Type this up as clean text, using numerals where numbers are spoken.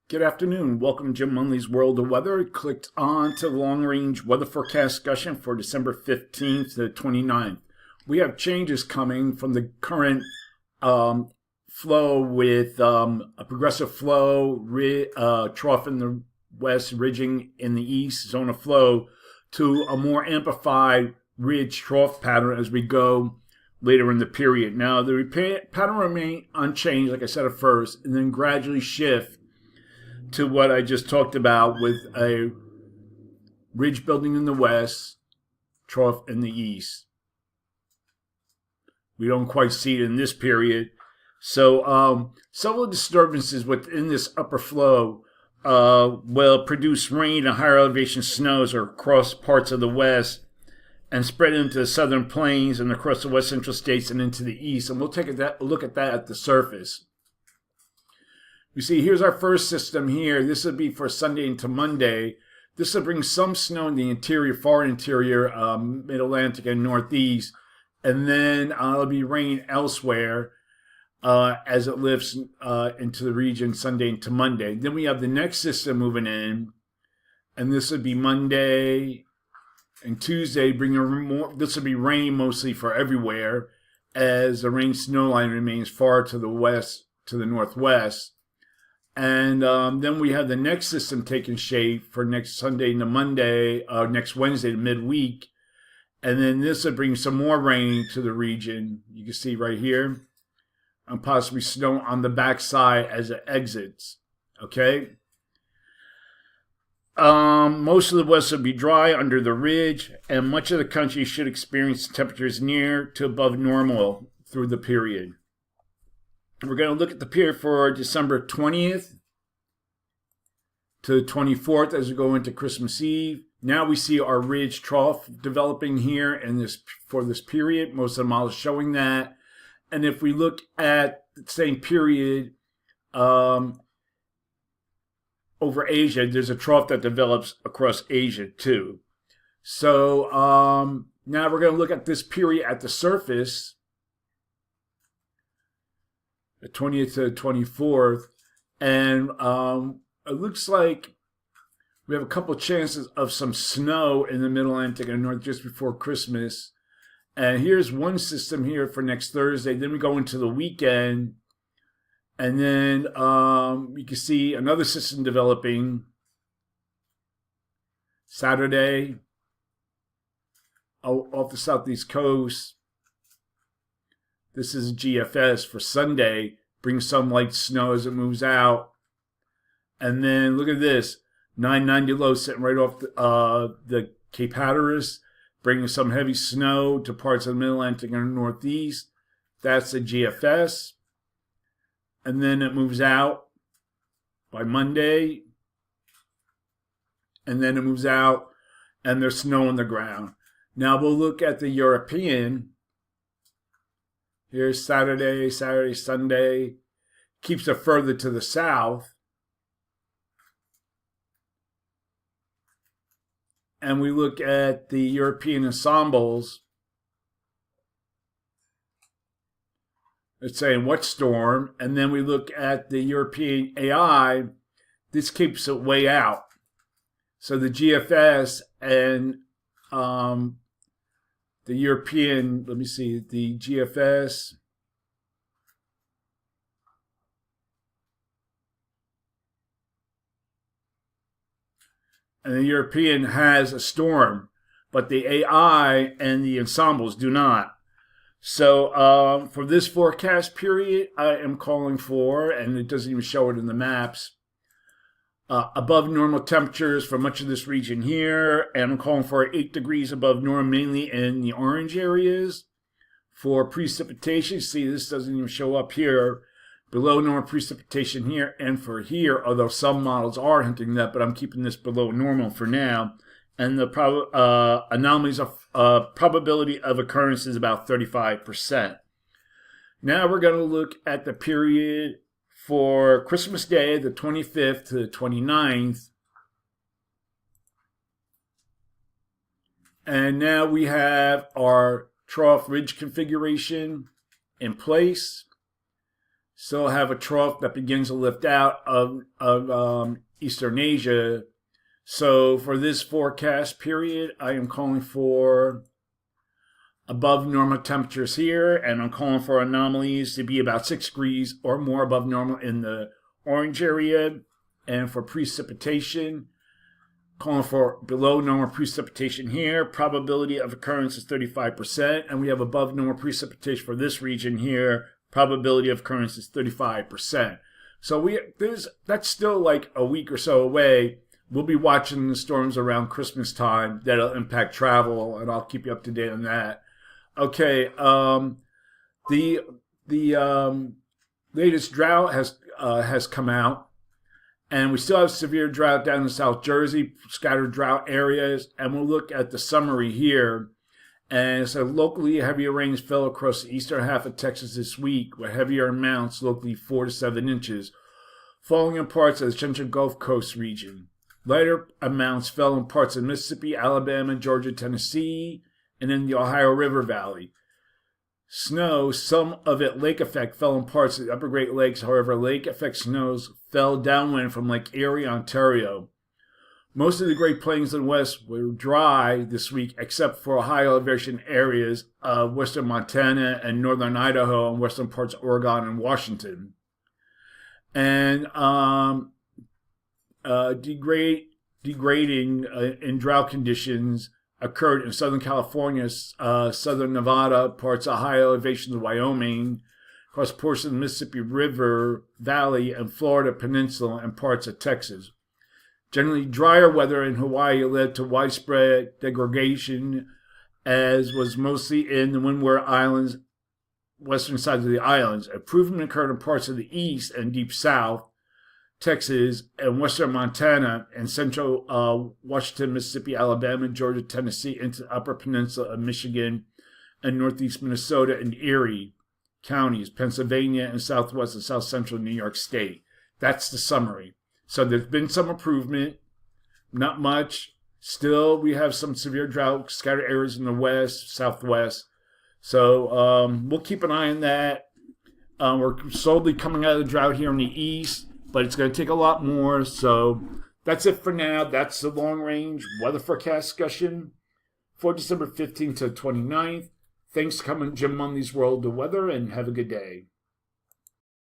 Good afternoon. Welcome to Jim Munley's World of Weather. Clicked on to the long-range weather forecast discussion for December 15th to the 29th. We have changes coming from the current flow with a progressive flow, trough in the west, ridging in the east, zone of flow, to a more amplified ridge trough pattern as we go later in the period. Now, the pattern remains unchanged, like I said at first, and then gradually shift to what I just talked about with a ridge building in the west, trough in the east. We don't quite see it in this period. So several disturbances within this upper flow will produce rain and higher elevation snows across parts of the west and spread into the southern plains and across the west central states and into the east. And we'll take a look at that at the surface. You see, here's our first system here. This will be for Sunday into Monday. This will bring some snow in the interior, far interior, mid-Atlantic and northeast. And then it'll be rain elsewhere as it lifts into the region Sunday into Monday. Then we have the next system moving in. And this would be Monday and Tuesday. This will be rain mostly for everywhere as the rain snow line remains far to the west, to the northwest. And then we have the next system taking shape for next Sunday to Monday, next Wednesday to midweek. And then this will bring some more rain to the region. You can see right here. And possibly snow on the backside as it exits. Okay. Most of the west will be dry under the ridge. And much of the country should experience temperatures near to above normal through the period. We're going to look at the period for December 20th to the 24th as we go into Christmas Eve. Now we see our ridge trough developing here in for this period. Most of the models showing that. And if we look at the same period over Asia, there's a trough that develops across Asia too. So now we're going to look at this period at the surface, the 20th to the 24th, and it looks like we have a couple chances of some snow in the Mid-Atlantic and North just before Christmas. And here's one system here for next Thursday. Then we go into the weekend, and then you can see another system developing Saturday off the southeast coast. This is GFS for Sunday. Brings some light snow as it moves out. And then look at this. 990 low sitting right off the Cape Hatteras. Bringing some heavy snow to parts of the Mid-Atlantic and Northeast. That's the GFS. And then it moves out by Monday. And then it moves out and there's snow on the ground. Now we'll look at the European. Here's Saturday, Sunday. Keeps it further to the south. And we look at the European ensembles. It's saying what storm. And then we look at the European AI. This keeps it way out. So the GFS and the European, let me see, the GFS. And the European has a storm, but the AI and the ensembles do not. So for this forecast period, I am calling for, and it doesn't even show it in the maps, above normal temperatures for much of this region here. And I'm calling for 8 degrees above normal, mainly in the orange areas. For precipitation, see, this doesn't even show up here. Below normal precipitation here and for here, although some models are hinting that, but I'm keeping this below normal for now. And the anomalies of probability of occurrence is about 35%. Now we're going to look at the period for Christmas Day, the 25th to the 29th. And now we have our trough ridge configuration in place. Still have a trough that begins to lift out of Eastern Asia. So for this forecast period, I am calling for above normal temperatures here, and I'm calling for anomalies to be about 6 degrees or more above normal in the orange area. And for precipitation, calling for below normal precipitation here. Probability of occurrence is 35%, and we have above normal precipitation for this region here. Probability of occurrence is 35%. So that's still like a week or so away. We'll be watching the storms around Christmas time that'll impact travel, and I'll keep you up to date on that. Okay, the latest drought has come out, and we still have severe drought down in South Jersey, scattered drought areas, and we'll look at the summary here. And so locally, heavier rains fell across the eastern half of Texas this week, with heavier amounts, locally 4 to 7 inches, falling in parts of the Central Gulf Coast region. Lighter amounts fell in parts of Mississippi, Alabama, Georgia, Tennessee, and in the Ohio River Valley. Snow, some of it lake effect, fell in parts of the upper Great Lakes. However, lake effect snows fell downwind from Lake Erie, Ontario. Most of the Great Plains and West were dry this week, except for high elevation areas of western Montana and northern Idaho and western parts of Oregon and Washington. And degrading in drought conditions occurred in Southern California, Southern Nevada, parts of high elevations of Wyoming, across portions of the Mississippi River Valley and Florida Peninsula, and parts of Texas. Generally drier weather in Hawaii led to widespread degradation, as was mostly in the Windward Islands, western sides of the islands. Improvement occurred in parts of the east and deep south, Texas, and western Montana, and central Washington, Mississippi, Alabama, Georgia, Tennessee, into the upper peninsula of Michigan, and northeast Minnesota and Erie counties, Pennsylvania, and southwest and south central New York State. That's the summary. So there's been some improvement, not much. Still, we have some severe drought, scattered areas in the west, southwest. So we'll keep an eye on that. We're slowly coming out of the drought here in the east, but it's going to take a lot more. So that's it for now. That's the long-range weather forecast discussion for December 15th to 29th. Thanks for coming to Jim Munley's World of Weather, and have a good day.